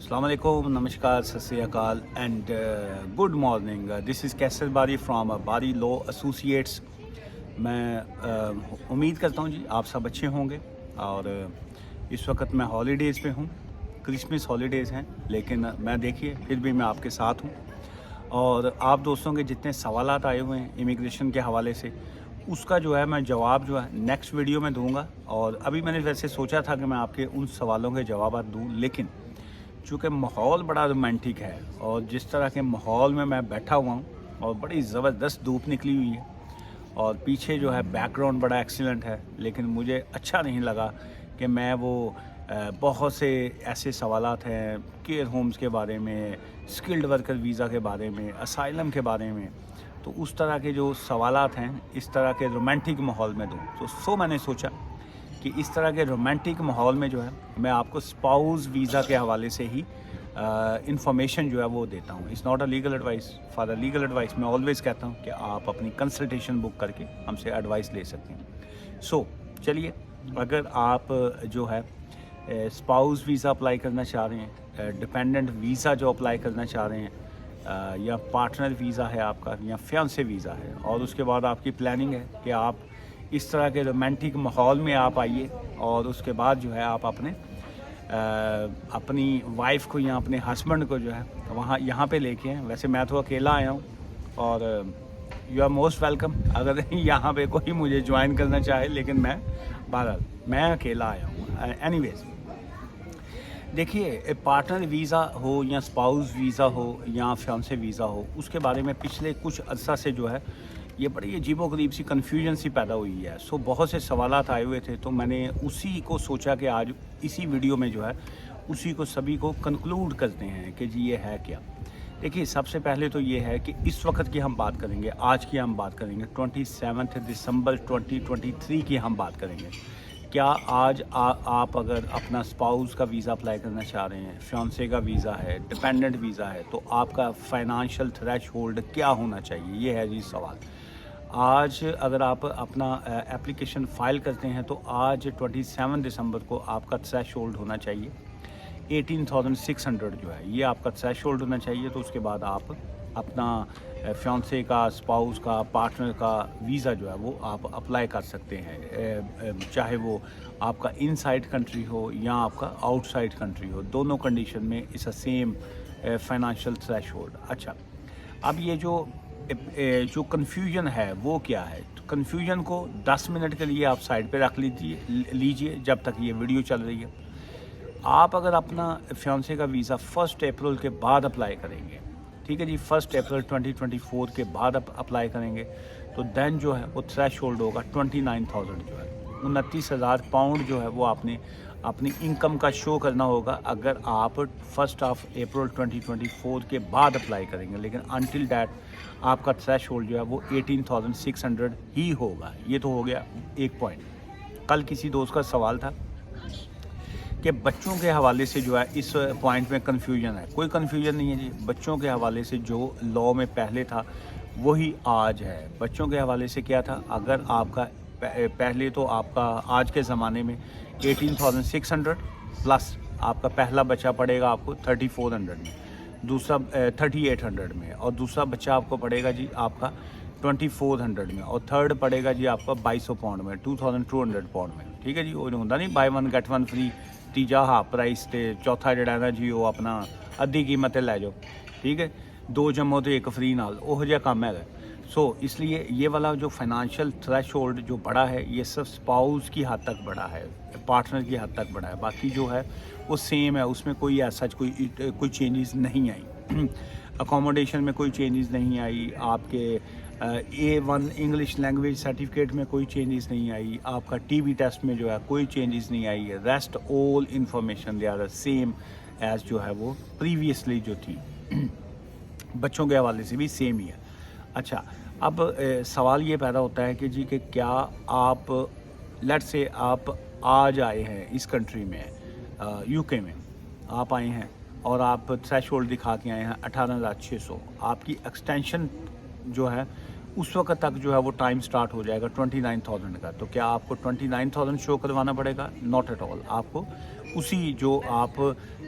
अस्सलाम वालेकुम, नमस्कार, Sat Shri Akal and good morning. This is Qaiser Bari from बारी लॉ एसोसिएट्स। मैं उम्मीद करता हूँ जी आप सब अच्छे होंगे। और इस वक्त मैं हॉलीडेज़ पे हूँ, क्रिसमस हॉलीडेज़ हैं, लेकिन मैं देखिए फिर भी मैं आपके साथ हूँ। और आप दोस्तों के जितने सवालात आए हुए हैं इमिग्रेशन के हवाले से, उसका जो है मैं जवाब जो है नेक्स्ट वीडियो में दूंगा। और अभी मैंने वैसे सोचा था कि मैं आपके उन सवालों के जवाब दूं, लेकिन चूँकि माहौल बड़ा रोमांटिक है और जिस तरह के माहौल में मैं बैठा हुआ हूँ और बड़ी ज़बरदस्त धूप निकली हुई है और पीछे जो है बैकग्राउंड बड़ा एक्सीलेंट है, लेकिन मुझे अच्छा नहीं लगा कि मैं वो बहुत से ऐसे सवालात हैं केयर होम्स के बारे में, स्किल्ड वर्कर वीज़ा के बारे में, असाइलम के बारे में, तो उस तरह के जो सवालात हैं इस तरह के रोमांटिक माहौल में दूँ। तो मैंने सोचा कि इस तरह के रोमांटिक माहौल में जो है मैं आपको स्पाउस वीज़ा के हवाले से ही इंफॉर्मेशन जो है वो देता हूँ। It's not a legal advice. For a legal advice मैं ऑलवेज़ कहता हूँ कि आप अपनी कंसल्टेशन बुक करके हमसे एडवाइस ले सकते हैं। चलिए, अगर आप जो है स्पाउस वीज़ा अप्लाई करना चाह रहे हैं, डिपेंडेंट वीज़ा जो अप्लाई करना चाह रहे हैं, या पार्टनर वीज़ा है आपका, या फियांसे वीज़ा है, और उसके बाद आपकी प्लानिंग है कि आप इस तरह के रोमांटिक माहौल में आप आइए और उसके बाद जो है आप अपनी वाइफ को या अपने हस्बैंड को जो है वहाँ यहाँ पे लेके आएँ। वैसे मैं तो अकेला आया हूँ और यू आर मोस्ट वेलकम अगर यहाँ पे कोई मुझे ज्वाइन करना चाहे, लेकिन मैं अकेला आया हूँ। एनीवेज, देखिए, पार्टनर वीज़ा हो या स्पाउस वीज़ा हो या फियांसे वीज़ा हो, उसके बारे में पिछले कुछ अरसा से जो है ये बड़ी अजीबोगरीब सी कन्फ्यूजन सी पैदा हुई है। बहुत से सवालात आए हुए थे, तो मैंने उसी को सोचा कि आज इसी वीडियो में जो है उसी को सभी को कंक्लूड करते हैं कि जी ये है क्या। देखिए, सबसे पहले तो ये है कि इस वक्त की हम बात करेंगे, आज की हम बात करेंगे, 27 दिसंबर 2023 की हम बात करेंगे। क्या आज आप अगर अपना स्पाउस का वीज़ा अप्लाई करना चाह रहे हैं, फियांसे का वीज़ा है, डिपेंडेंट वीज़ा है, तो आपका फाइनेंशियल थ्रेशोल्ड क्या होना चाहिए, ये है जी सवाल। आज अगर आप अपना एप्लीकेशन फ़ाइल करते हैं तो आज 27 दिसंबर को आपका थ्रेशोल्ड होना चाहिए 18,600 जो है, ये आपका थ्रेशोल्ड होना चाहिए। तो उसके बाद आप अपना फियांसे का, स्पाउस का, पार्टनर का वीज़ा जो है वो आप अप्लाई कर सकते हैं, चाहे वो आपका इनसाइड कंट्री हो या आपका आउटसाइड कंट्री हो, दोनों कंडीशन में it's a same financial threshold. अच्छा, अब ये जो कन्फ्यूजन है वो क्या है? तो कन्फ्यूजन को 10 मिनट के लिए आप साइड पे रख लीजिए जब तक ये वीडियो चल रही है। आप अगर अपना फियांसे का वीज़ा 1 अप्रैल के बाद अप्लाई करेंगे, ठीक है जी, 1 अप्रैल 2024 के बाद अप्लाई करेंगे, तो देन जो है वो थ्रेशोल्ड होगा 29,000 जो है, 29,000 पाउंड जो है वो आपने अपनी इनकम का शो करना होगा अगर आप 1 अप्रैल 2024 के बाद अप्लाई करेंगे। लेकिन अनटिल डैट आपका थ्रेशोल्ड जो है वो 18,600 ही होगा। ये तो हो गया एक पॉइंट। कल किसी दोस्त का सवाल था कि बच्चों के हवाले से जो है इस पॉइंट में कन्फ्यूजन है। कोई कन्फ्यूजन नहीं है जी, बच्चों के हवाले से जो लॉ में पहले था वही आज है। बच्चों के हवाले से क्या था, अगर आपका पहले तो आपका आज के ज़माने में 18,600 प्लस आपका पहला बच्चा पड़ेगा आपको 3,400 में, दूसरा 3,800 में, और दूसरा बच्चा आपको पड़ेगा जी आपका 2,400 में, और थर्ड पड़ेगा जी आपका 2,200 पाउंड में, 2,200 पाउंड में। ठीक है जी, वो जो होता नहीं by one get one free, Teeja half price ते चौथा जड़ा ना जी वो अपना अद्धी कीमत लै जाओ, ठीक है, 2 जम्मो तो 1 फ्री नाल, वो जिहा काम है। इसलिए ये वाला जो फाइनेंशियल थ्रेशोल्ड जो बड़ा है ये सिर्फ स्पाउस की हद तक बड़ा है, पार्टनर की हद तक बड़ा है, बाकी जो है वो सेम है, उसमें कोई ऐसा कोई चेंजेस नहीं आई। अकोमोडेशन में कोई चेंजेस नहीं आई, आपके A1 इंग्लिश लैंग्वेज सर्टिफिकेट में कोई चेंजेस नहीं आई, आपका टीवी टेस्ट में जो है कोई चेंजेस नहीं आई है। Rest all information they are same as जो है वो प्रीवियसली जो थी। बच्चों के हवाले से भी सेम ही है। अच्छा, अब सवाल ये पैदा होता है कि जी कि क्या आप लेट्स से आप आज आए हैं इस कंट्री में, यूके में आप आए हैं और आप थ्रेशोल्ड दिखा के आए हैं 18,600, आपकी एक्सटेंशन जो है उस वक्त तक जो है वो टाइम स्टार्ट हो जाएगा 29,000 का। तो क्या आपको 29,000 शो करवाना पड़ेगा? Not at all. आपको उसी जो आप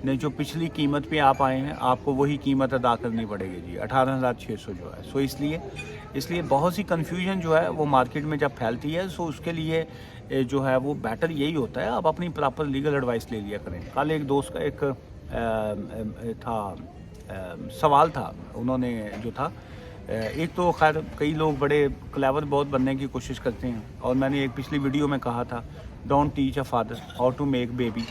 ने जो पिछली कीमत पे आप आए हैं, आपको वही कीमत अदा करनी पड़ेगी जी, 18,600 जो है। सो इसलिए बहुत सी कन्फ्यूजन जो है वो मार्केट में जब फैलती है, सो उसके लिए जो है वो बेटर यही होता है, आप अपनी प्रॉपर लीगल एडवाइस ले लिया करें। कल एक दोस्त का एक सवाल था, उन्होंने जो था, एक तो खैर कई लोग बड़े क्लेवर बहुत बनने की कोशिश करते हैं, और मैंने एक पिछली वीडियो में कहा था, don't teach a father how to make baby,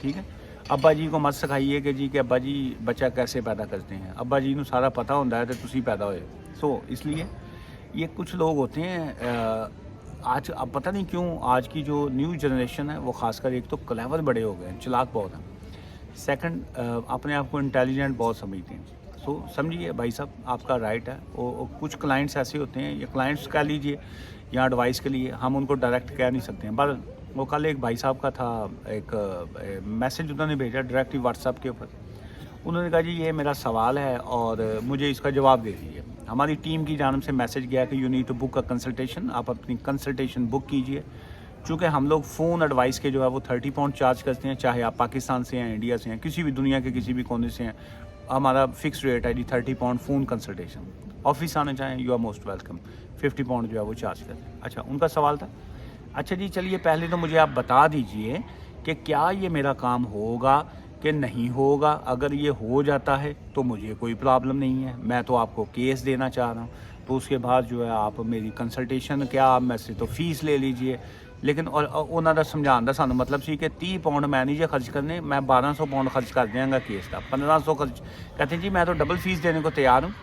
ठीक है। अब्बा जी को मत सिखाइए कि जी कि अब्बा जी बच्चा कैसे पैदा करते हैं, अब्बा जी को सारा पता होता है तो तुसी पैदा होए। सो इसलिए ये कुछ लोग होते हैं आज, अब पता नहीं क्यों आज की जो न्यू जनरेशन है वो खासकर, एक तो क्लेवर बड़े हो गए हैं, चालाक बहुत हैं, सेकंड अपने आप को इंटेलिजेंट बहुत समझते हैं। सो समझिए भाई साहब, आपका राइट है। वो कुछ क्लाइंट्स ऐसे होते हैं, या क्लाइंट्स कह लीजिए या एडवाइस के लिए, हम उनको डायरेक्ट कह नहीं सकते हैं। पर वो कल एक भाई साहब का था, एक मैसेज उन्होंने भेजा डायरेक्ट व्हाट्सएप के ऊपर। उन्होंने कहा जी ये मेरा सवाल है और मुझे इसका जवाब दे दीजिए। हमारी टीम की जानब से मैसेज गया कि you need to book a consultation, आप अपनी कंसल्टेशन बुक कीजिए। चूँकि हम लोग फ़ोन एडवाइस के जो है वो 30 पाउंड चार्ज करते हैं, चाहे आप पाकिस्तान से हैं, इंडिया से हैं, किसी भी दुनिया के किसी भी कोने से हैं, हमारा फिक्स रेट है जी 30 पाउंड फ़ोन कंसल्टेशन। ऑफिस आना चाहें you are most welcome, 50 pound जो है वो चार्ज करते हैं। अच्छा, उनका सवाल था, अच्छा जी चलिए पहले तो मुझे आप बता दीजिए कि क्या ये मेरा काम होगा कि नहीं होगा। अगर ये हो जाता है तो मुझे कोई प्रॉब्लम नहीं है, मैं तो आपको केस देना चाह रहा हूँ, तो उसके बाद जो है आप मेरी कंसल्टेशन क्या आप मैं से तो फ़ीस ले लीजिए। लेकिन और उन्होंने ਦਾ ਸਮਝਾਉਣ ਦਾ ਸਾਨੂੰ ਮਤਲਬ ਸੀ कि 30 पाउंड मैं नहीं जे खर्च करने, मैं 1200 पाउंड खर्च कर देंगे केस का, 1500 खर्च। कहते हैं जी मैं तो डबल फ़ीस देने को तैयार हूँ,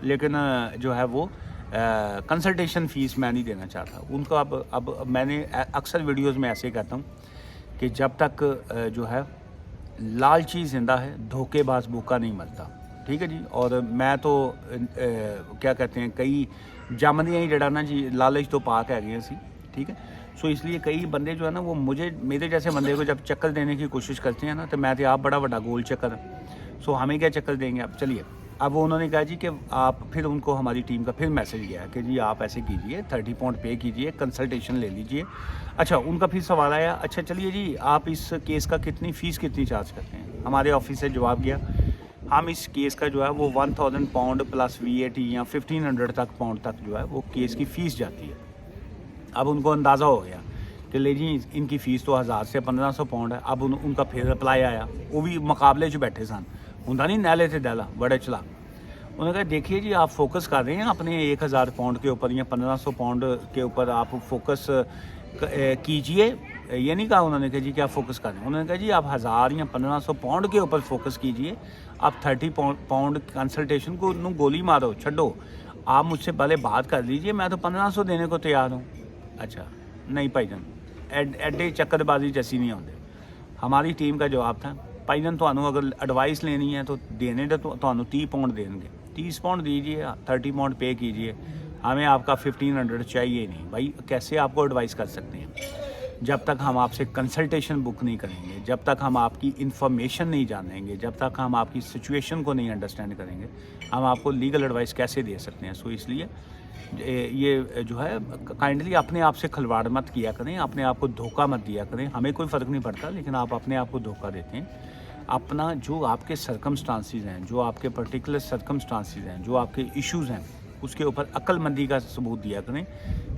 लेकिन जो है वो कंसल्टेशन फ़ीस मैं नहीं देना चाहता उनको। अब मैंने अक्सर वीडियोज़ में ऐसे कहता हूँ कि जब तक जो है लालची ज़िंदा है, धोखेबाज भूखा नहीं मरता, ठीक है जी। और मैं तो क्या कहते हैं, कई जमदियाँ ही जड़ा ना जी लालच तो पाक है गए सी, ठीक है। सो इसलिए कई बंदे जो है ना वो मुझे, मेरे जैसे बंदे को जब चक्कर देने की कोशिश करते हैं ना, तो मैं तो आप बड़ा बड़ा गोल चक्कर, सो हमें क्या चक्कर देंगे आप। चलिए अब वो उन्होंने कहा जी कि आप, फिर उनको हमारी टीम का फिर मैसेज गया कि जी आप ऐसे कीजिए, 30 पाउंड पे कीजिए, कंसल्टेशन ले लीजिए। अच्छा, उनका फिर सवाल आया, अच्छा चलिए जी आप इस केस का कितनी फ़ीस कितनी चार्ज करते हैं। हमारे ऑफिस से जवाब गया, हम इस केस का जो है वो 1000 पाउंड प्लस VAT या 1500 तक पाउंड तक जो है वो केस की फ़ीस जाती है। अब उनको अंदाज़ा हो गया कि ले जी इनकी फ़ीस तो 1000 से 1500 पाउंड है। अब उनका फिर रिप्लाई आया, वो भी मुकाबले 'च बैठे सन, हुंदा नहीं नैले ते दैला, बड़े चला। उन्होंने कहा देखिए जी आप फोकस कर रहे हैं अपने 1000 पाउंड के ऊपर या 1500 पाउंड के ऊपर, आप फोकस कीजिए। ये नहीं कहा उन्होंने कि जी क्या फोकस कर रहे हैं, उन्होंने कहा जी आप 1000 या 1500 पाउंड के ऊपर फोकस कीजिए। आप 30 पाउंड कंसल्टेशन को गोली मारो, छड्डो, आप मुझसे पहले बात कर लीजिए, मैं तो 1500 देने को तैयार हूँ। अच्छा नहीं भाईजान, एडे चक्करबाजी जैसी नहीं आते। हमारी टीम का जवाब था, भाईजान ਤੁਹਾਨੂੰ अगर एडवाइस लेनी है तो देने तो ਤੁਹਾਨੂੰ 30 पाउंड देंगे, 30 पाउंड दीजिए, 30 पाउंड पे कीजिए, हमें आपका 1500 चाहिए नहीं। भाई कैसे आपको एडवाइस कर सकते हैं जब तक हम आपसे कंसल्टेशन बुक नहीं करेंगे, जब तक हम आपकी इन्फॉर्मेशन नहीं जानेंगे, जब तक हम आपकी सिचुएशन को नहीं अंडरस्टैंड करेंगे, हम आपको लीगल एडवाइस कैसे दे सकते हैं। सो इसलिए ये जो है काइंडली अपने आप से खिलवाड़ मत किया करें, अपने आप को धोखा मत दिया करें। हमें कोई फ़र्क नहीं पड़ता, लेकिन आप अपने आप को धोखा देते हैं। अपना जो आपके सर्कमस्टांसिस हैं, जो आपके पर्टिकुलर सर्कमस्टांसिस हैं, जो आपके इश्यूज़ हैं, उसके ऊपर अक्लमंदी का सबूत दिया करें,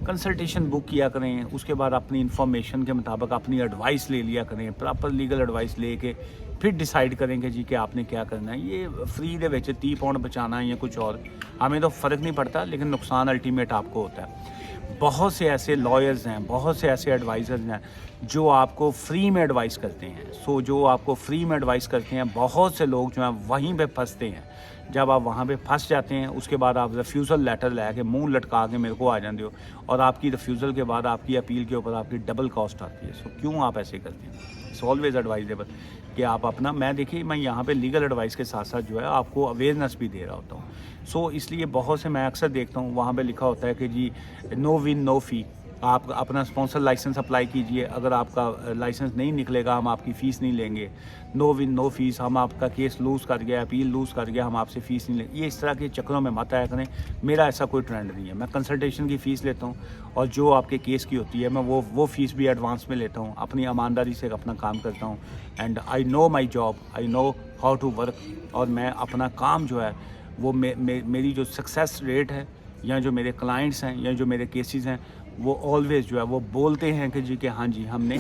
कंसल्टेशन बुक किया करें, उसके बाद अपनी इन्फॉर्मेशन के मुताबिक अपनी एडवाइस ले लिया करें, प्रॉपर लीगल एडवाइस लेके फिर डिसाइड करेंगे जी कि आपने क्या करना है। ये फ्री दे विच 30 पाउंड बचाना है या कुछ और, हमें तो फ़र्क नहीं पड़ता, लेकिन नुकसान अल्टीमेट आपको होता है। बहुत से ऐसे लॉयर्स हैं, बहुत से ऐसे एडवाइज़र्स हैं जो आपको फ्री में एडवाइस करते हैं। सो जो आपको फ्री में एडवाइस करते हैं, बहुत से लोग जो हैं वहीं पे फंसते हैं। जब आप वहाँ पे फंस जाते हैं, उसके बाद आप रिफ्यूज़ल लेटर ला के मुँह लटका के मेरे को आ जाते हो, और आपकी रिफ्यूज़ल के बाद आपकी अपील के ऊपर आपकी डबल कॉस्ट आती है। सो क्यों आप ऐसे करते हैं? इट्स ऑलवेज़ एडवाइजेबल कि आप अपना, मैं देखिए मैं यहाँ पे लीगल एडवाइस के साथ साथ जो है आपको अवेयरनेस भी दे रहा होता हूँ। सो इसलिए बहुत से मैं अक्सर देखता हूँ वहाँ पे लिखा होता है कि जी नो विन नो फ़ी, آپ اپنا اسپانسر لائسنس اپلائی کیجئے, اگر آپ کا لائسنس نہیں نکلے گا ہم آپ کی فیس نہیں لیں گے. نو ون نو فیس, ہم آپ کا کیس لوز کر گیا, اپیل لوز کر گیا, ہم آپ سے فیس نہیں لیں. یہ اس طرح کے چکروں میں مت آیا کریں. میرا ایسا کوئی ٹرینڈ نہیں ہے. میں کنسلٹیشن کی فیس لیتا ہوں اور جو آپ کے کیس کی ہوتی ہے میں وہ فیس بھی ایڈوانس میں لیتا ہوں. اپنی ایمانداری سے اپنا کام کرتا ہوں. And I know my job, I know how to work. اور میں اپنا کام جو ہے وہ میری جو سکسیس ریٹ ہے, یا جو میرے کلائنٹس ہیں, یا جو میرے کیسز ہیں, وہ آلویز جو ہے وہ بولتے ہیں کہ جی کہ ہاں جی ہم نے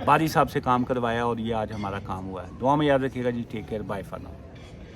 باری صاحب سے کام کروایا اور یہ آج ہمارا کام ہوا ہے. دعا میں یاد رکھیے گا جی. Take care, bye for now.